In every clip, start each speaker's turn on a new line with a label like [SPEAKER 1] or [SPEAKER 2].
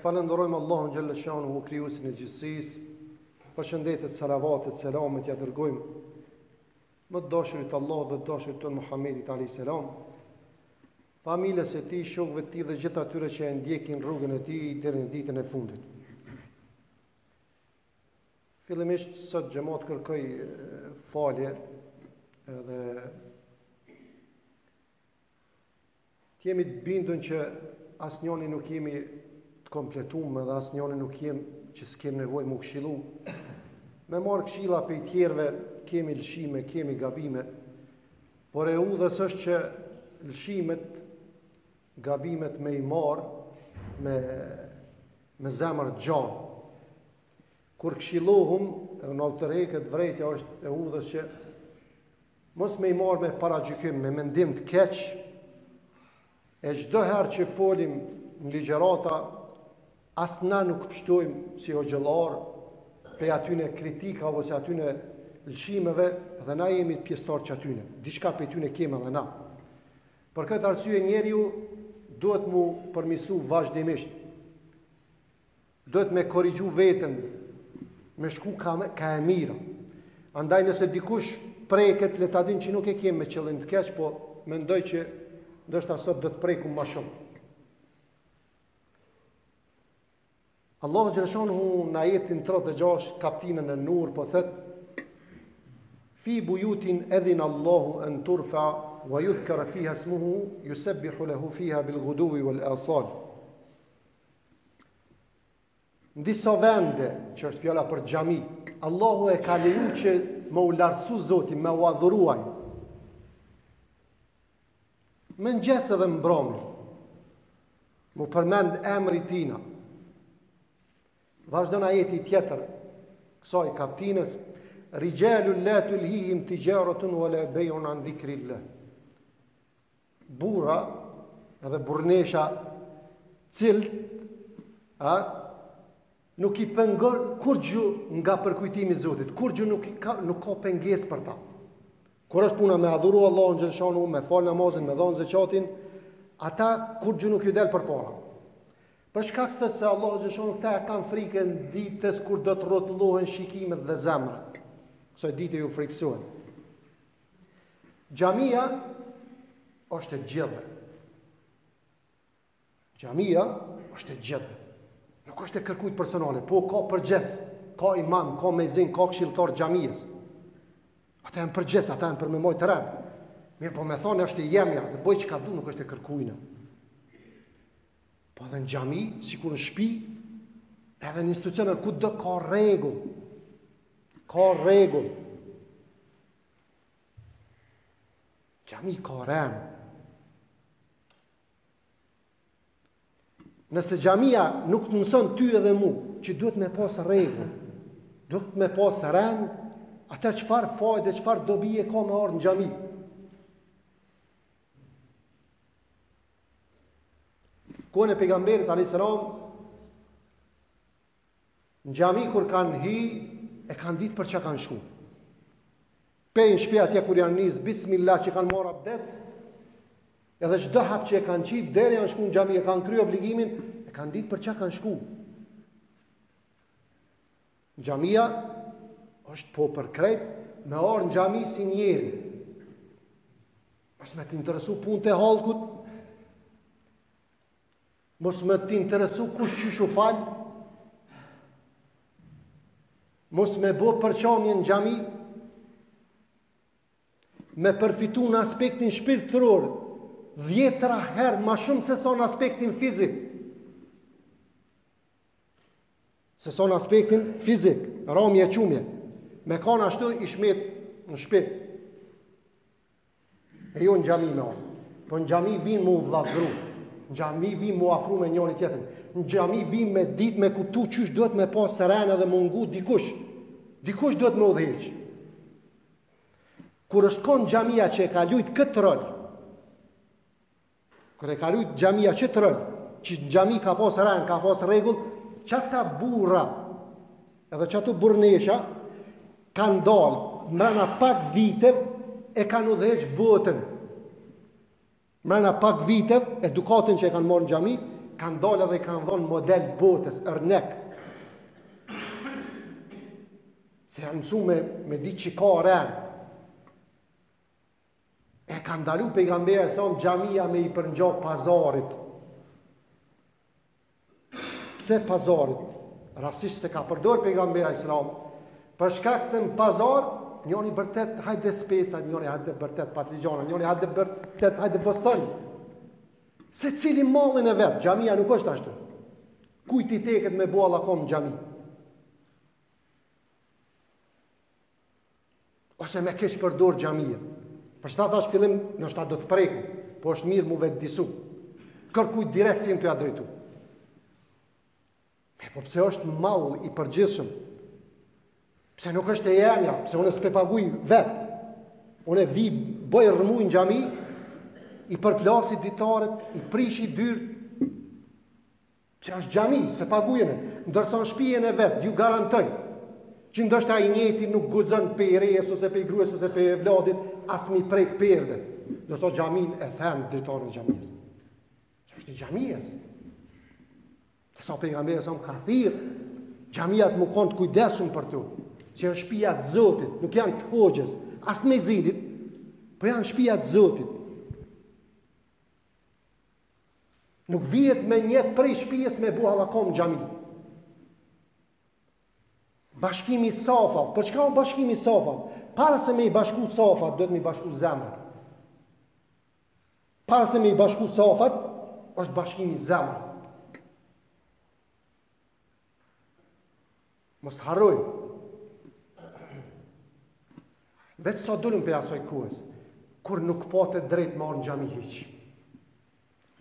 [SPEAKER 1] falenderojmë Allahun xhalla shanuhu, krijuesin e gjithësisë. Përshëndetjet, salavatet, selamet ja dërgojmë më të dashurit Allahut dhe të dashurit tonë Muhammedit alayhis salam, familjes së tij, shokëve të tij dhe gjithë atyre që e ndjekin rrugën e tij deri në ditën e fundit. Fillimisht sot xhamat kërkoj falje edhe jemi të bindun që asnjëri nuk jemi të kompletuar dhe asnjëri nuk jemi që s'kem nevojë më këshillu. Me marrë këshilla për i tjerve, kemi lëshime, kemi gabime, por e udhës është që lëshimet, gabimet me i marë me zemër gjanë. Kur këshillohum, në autorekët vrejtja është e udhës që mos me i marë me paragjykim, me mendim të keq, e çdo herë që folim në ligjerata, asna nuk pështojmë si o gjëllarë, pe atyne kritika ose atyne lëshimeve dhe na jemi të pjesëtar që atyne. Diçka pe atyne keme dhe na. Për këtë arsye njeriu duhet mu përmisu vazhdimisht. Duhet me korrigju veten, me shku ka e mira. Andaj nëse dikush preket, le ta din që nuk e keme me qëllim të keq, po mendoj që ndoshta sot do të prekum më shumë. Allahu xhaleshanuhu në ajetin 36 kaptinën e Nur po thot: Fi buyutin adhina Allahu an turfa wa yudhkara fiha ismuhu yusabbihu lahu fiha bil ghuduwi wal asal. Në disa vende, që është fjala për xhami, Allahu e ka leju që me u lartësu Zotin, me u adhuruaj. Mëngjes edhe mbrëmje, mu përmend emri tina. Vazhdon ajeti tjetër kësaj kaptinës: Rijalul la tulhihim tijaratun wala bay'un an dhikrillah. Burra edhe burnesha cilët nuk i pengon kurgjë nga përkujtimi i Zotit, kurgjë nuk ka pengesë për ta. Kur është puna me adhuru Allahun xhaleshanu, me fal namazin, me dhënë zakatin, ata kurgjë nuk ju del përpara. Për shkak se Allahu xhaleshanu këta e kanë frikën ditës kur do të rrotullohen shikimet dhe zemrat. Kësaj dite ju friksohen. Xhamia është e gjithë. Xhamia është e gjithë. Nuk është e kërkujt personale, po ka përgjes, ka imam, ka mezin, ka këshilltar xhamisë. Ata janë përgjes, ata janë për me mojtë rëmë. Mirë, po me thonë është e jemja, dhe boj që ka du, nuk është e kërkujna. Po edhe në xhami, sikur në shtëpi, edhe në institucione ku do ka rregull. Ka rregull. Xhami ka rregull. Nëse xhamia nuk të mëson ty edhe mu që duhet me pas rregull, duhet me pas rregull, atë çfarë fajde, çfarë dobi e ka me ardhur në xhami? Kohën e pejgamberit alayhis salam, në xhami kur kanë hi, e kanë ditë për çka kanë shku. Pejnë shtëpi atje kur janë nis, bismillah që kanë marrë abdes, edhe çdo hap që e kanë qip, deri janë shku në xhami, e kanë kryer obligimin, e kanë ditë për çka kanë shku. Xhamia është po për krejt, me orë në xhami si njeri. Mos me t'interesu punët e hallkut, mos me t'interesu kush qyshu falë, mos me bo përqamje në xhami, me përfitu në aspektin shpirtëror 10 herë ma shumë se sa në aspektin fizik. Se sa në aspektin fizik, ramje e qumje. Me kanë ashtu i shmet në shtëpi. E jo në xhami me orë. Po në xhami vinë mu vllazëru. Në xhami vinë mu afru me njëri tjetrin. Në xhami vinë me ditë me kuptu qysh duhet me pas seren edhe mungu dikush. Dikush duhet me udhëheq. Kur është konë xhamia që e ka lujt këtë rol, kur e ka lujt xhamia këtë rol, që në xhami ka pas seren, ka pas rregull, çata burra edhe çato burnesha kanë dalë mbrana pak viteve e kanë udhëheq botën. Mbrana pak viteve, edukatin që e kanë marrë në xhami, kanë dalë dhe kanë dhonë model botës, örnek. Se janë mësu me ditë që ka rënë. E kanë dalu pejgamberi e sonë xhamia me i përngjo pazarit. Pse pazarit? Rasisht se ka përdor pejgamberi e islam. Për shkak se në pazar, njëri bërtet hajde speca, njëri hajde bërtet patligjana, njëri hajde bërtet hajde boston. Se cili mallin e vetë, xhamia nuk është ashtu. Kujt i teket me bo allakom në xhami? Ose me kesh përdor xhamia. Për shta thash fillim, nështë ta do të preku, po është mirë mu vetë disu. Kërkujt direkt si më të ja drejtu. Po pse është mall i përgjithshëm? Pse nuk është e jemja? Pse unë s'pe paguj vetë? Unë e vi, bëj rëmuj në xhami, i përplasi ditaret, i prishi dyrt. Pse është xhami, se pagujene. Ndërsa në shtëpinë e vetë, ju garantoj, që ndoshta ai njëti nuk guxon pe i rejës, ose pe i gruas, ose pe i vladit, as mi prek perdet. Nëso xhamin e them drejtorin e xhamis. Që është i xhamies. Sa pejgamberi sa më ka thirrë, xhamiat më kanë të kujdesshëm për to, që janë shtëpia të Zotit, nuk janë të hoxhës, as të mezinit, po janë shtëpia të Zotit. Nuk vihet me njetë prej shtëpisë me bu hallakom xhami. Bashkimi safa, për çka o bashkimi safa? Para se me i bashku safat, duhet me i bashku zemrën. Para se me i bashku safat, është bashkimi zemrën. Mos të harrojmë. Vetë sa dulëm për asoj kohës, kur nuk pate drejt me orë në xhami hiq.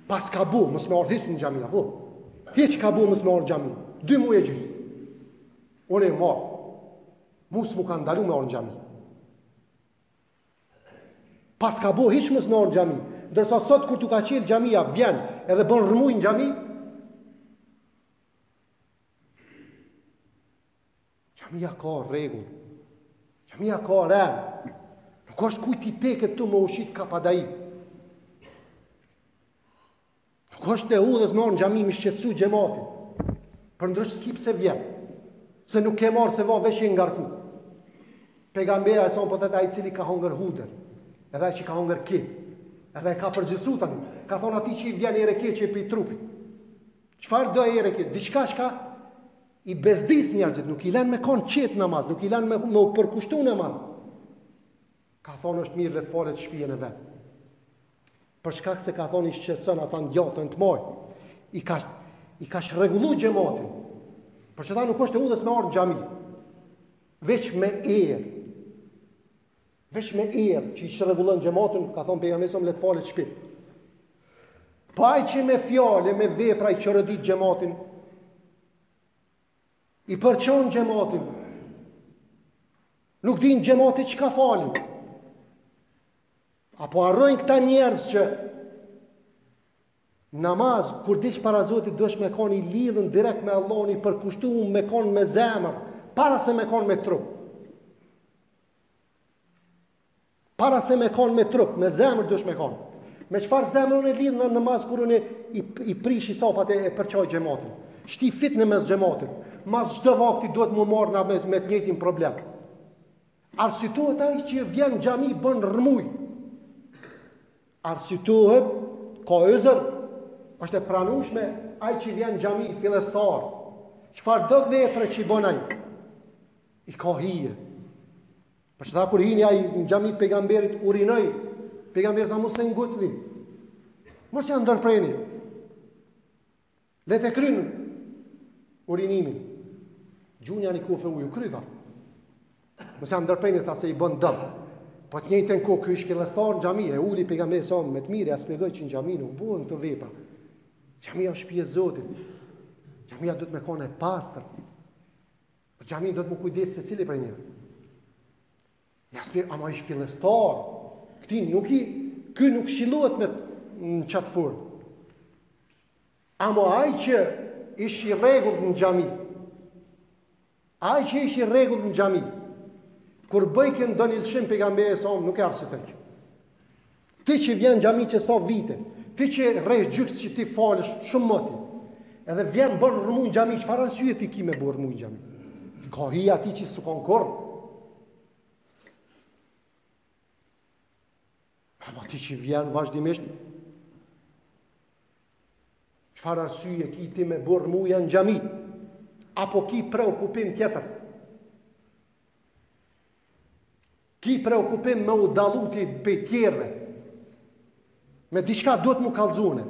[SPEAKER 1] Pas ka bu, mos me orë hiq në xhami, apo? Hiq ka bu, mos me orë në xhami. 2 muaj e gjysmë. Unë e marë. Mus mu ka ndalu me orë në xhami. Pas ka bu, hiq mos me orë në xhami. Dërsa sot kur tu ka qelë xhamia vjen edhe bën rëmuj në xhami, xhamia ka rregull. Xhamia ka rregull. Nuk është kujt i teket tu me ushit kapadai. Nuk është e udhës me orë në xhami me shqetësu xhamatin. Përndryshe s'ki pse vjen. Se nuk ke marrë se va vesh e ngarku. Pejgamberi e son po thot ai i cili ka hongër hudër, edhe ai që ka hongër ki, edhe e ka përgjithsu tani, ka thonë atij që i vjen ere keqe pe trupit. Çfarë do ere keqe? Diçka çka i bezdis njerëzit, nuk i lën me kon qet namaz, nuk i lën me u përkushtu namaz. Ka thonë është mirë le të falet shtëpinë e vet. Për shkak se ka thonë i shqetëson ata ngjatën të moj. I ka rregullu xhamatin. Por që ta nuk është e udhës me orë në xhami. Veç me erë. Veç me erë që i shregullon xhamatin, ka thonë pejgamberi sa le të falet shtëpi. Pa ai që me fjalë, me vepra i çorëdit xhamatin, i përçon xhamatin. Nuk din xhamati çka falin. Apo harrojnë këta njerëz që namaz, kur dish para Zotit, duhesh me kon i lidhën direkt me Allahun, i përkushtuar me kon me zemër, para se me kon me trup. Para se me kon me trup, me zemër duhesh me kon. Me çfarë zemër unë lidh në namaz kur unë i prish i safat e përçoj xhamatin. Shti fit në mes xhamatit. Mas çdo vakti duhet më marr me të njëjtin problem. Arsitohet ai që vjen në xhami bën rrmuj. Arsitohet ka ëzër. Është e pranueshme ai që vjen në xhami fillestar. Çfarë do vepre që i bën ai? I ka hije. Për çfarë kur hini ai në xhami të pejgamberit urinoi, pejgamberi tha mos e ngucni. Mos ja ndërpreni. Le të krynë urinimin. Gjunja një kufe uju krytha. Mos ja ndërpreni, tha se i bën dëm. Po të njëjtën kohë ky është fillestar në xhami, e uli pejgamberi sa me të mirë, ja shpjegoi që në xhami nuk bëhen këto vepra. Xhamia është shtëpia e Zotit. Xhamia duhet me qenë e pastër. Por xhamia duhet më kujdes se cili prej njëri. Ja shpjeg, ama është fillestar. Ky nuk shillohet me në çat formë. Ama ai që ishi i rregullt në xhami. Ai që ishi i rregullt në xhami. Kur bëjke ndonjë lëshim pejgamberi sa nuk e arsitek. Ti që vjen në xhami që sa vite, ti që rresh gjyks që ti falësh shumë moti, edhe vjen bën rëmu në xhami, çfarë arsye ti ki me bërë rëmu në xhami? Ka hi ati që s'u kanë korr. Ama ti që vjen vazhdimisht, çfarë arsye ki ti me bërë rëmuja në xhami? Apo ki preokupim tjetër? Ki preokupim me u dallu ti pe tjerëve? Me diçka duhet mu kallëzune.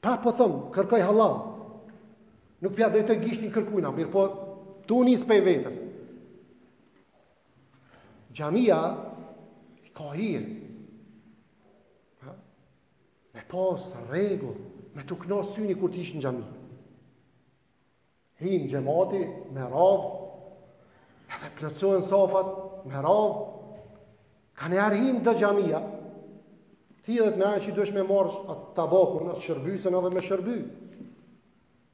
[SPEAKER 1] Pra po thëmë, kërkoj halal. Nuk pja dhe të gishtin kërkujna, mirë po tu nis pe vetës. Xhamia ka hirë. Me pas rregull, me tu knas syni kur t'ish në xhami. Hinë xhamati me radhë, edhe plotësohen safat me radhë. Ka njerë hinë dë xhamia, ti edhe të me anë që duesh me marrë atë tabakun, atë shërbysën edhe me shërby.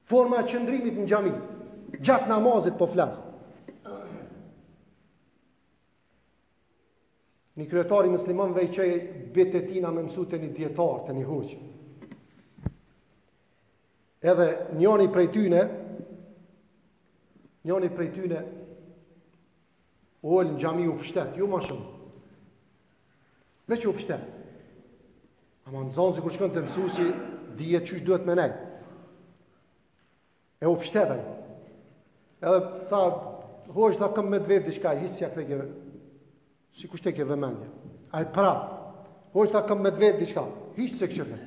[SPEAKER 1] Forma e qëndrimit në xhami, gjatë namazit po flasë. Një kryetari musliman veqej bete tina me mësu të një djetar, të një hoqë. Edhe njëni prej tyne, ullë në xhami u pështet, ju ma shumë. Veç u pështet. Ama në zonë si kur shkën të mësusi, dije qysh duhet me nejtë. E u pështetaj. Edhe tha, hoqë tha këm me dvetë diçka, hiqë si a këthe keve. Si kushte ke vëmendje. A i pra, hoqë ta këm me dvetë diçka, hiqë se këshirë.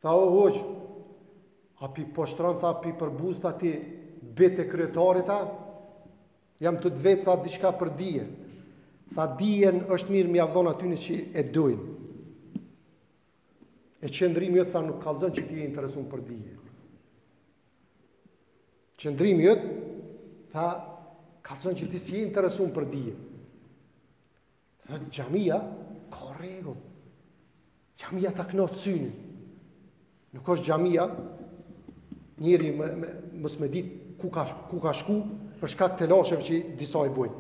[SPEAKER 1] Tha o hoqë, a pi poshtron, tha pi përbuz, tha ti bete kryetarit, ta, jam të dvetë, tha diçka për dije. Tha dijen është mirë mi avdhon atyni që e dojnë. E qëndrimi jëtë, tha nuk kalzën që ti e interesun për dije. Qëndrimi jëtë, tha, kalzën që ti si e interesun për dije. Dhe xhamia ka rregull. Xhamia ta knotë synin. Nuk është xhamia, njeri mos me ditë ku ka shku, për shkak të lasheve që disa i bujnë.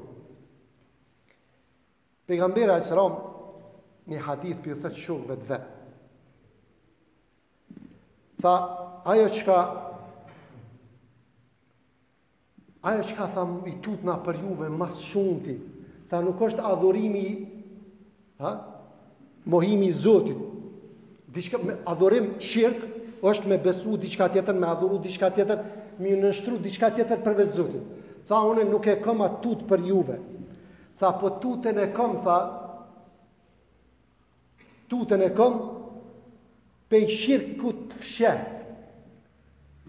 [SPEAKER 1] Pejgamberi a.s. një hadith për thëtë shokëve të vetë. Tha, ajo qka tha i tutna për juve mas shumëti, tha nuk është adhurimi, mohimi i Zotit. Adhurim shirk është me besu diçka tjetër, me adhuru diçka tjetër, me nështru diçka tjetër përveç Zotit. Tha, une nuk e kam atë tut për juve. Tha, po tutën e kam, tha, tutën e kam pej shirkut të fshet.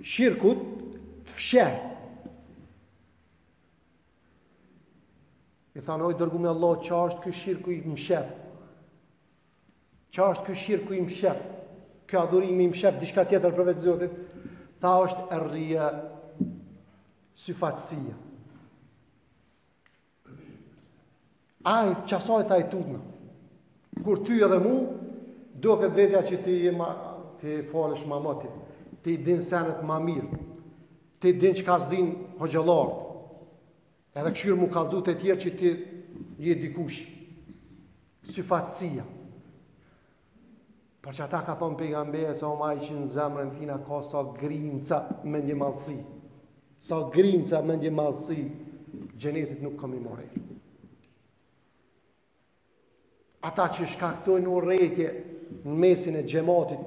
[SPEAKER 1] Shirkut të fshet. I tha, oj, dërgu me Allah, qa është kë shirku i msheft? Qa është kë shirku i msheft? Kë adhurimi i msheft, diçka tjetër përveç Zotit? Tha, është errija, syfatësia. Ajë, qasaj tha i tutna. Kur ty edhe mu, do këtë vetja që ti falësh ma moti, ti din senet ma mirë, ti din që ka s'din hoxëllartë, edhe këshyrë mu kalzu të tjerë që ti je dikush. Syfatësia. Për që ata ka thonë pejgamberi se o maj që në zemrën tina ka sa grimca mendje madhësi. Sa grimca mendje madhësi, gjenetit nuk kam i morejë. Ata që shkaktojnë urrëtie në mesin e xhamatit,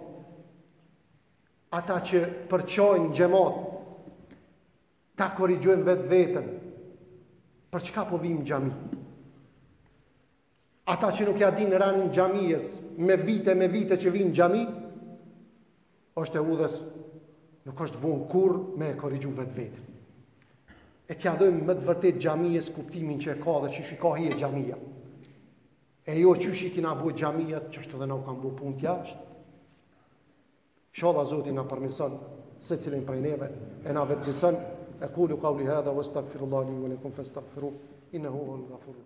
[SPEAKER 1] ata që përqojnë xhamat, ta korrigjojnë vetë vetën, për çka po vim në xhami. Ata që nuk ja din ranin xhamijes me vite që vinë në xhami, është e udhës, nuk është vonë kur me e korrigju vetë vetën. E t'ja dojmë më të vërtet xhamijes kuptimin që e ka dhe që shika hi e xhamia. E jo qysh i kina bu xhamijat, që ashtu dhe na u kanë bu punë t'jashtë. Inshallah Zoti na përmirëson secilin prej neve, e na vetëson. Aqulu qawli hadha wastaghfirullahi li wa lakum fastaghfiruhu innahu huwal ghafurur rahim.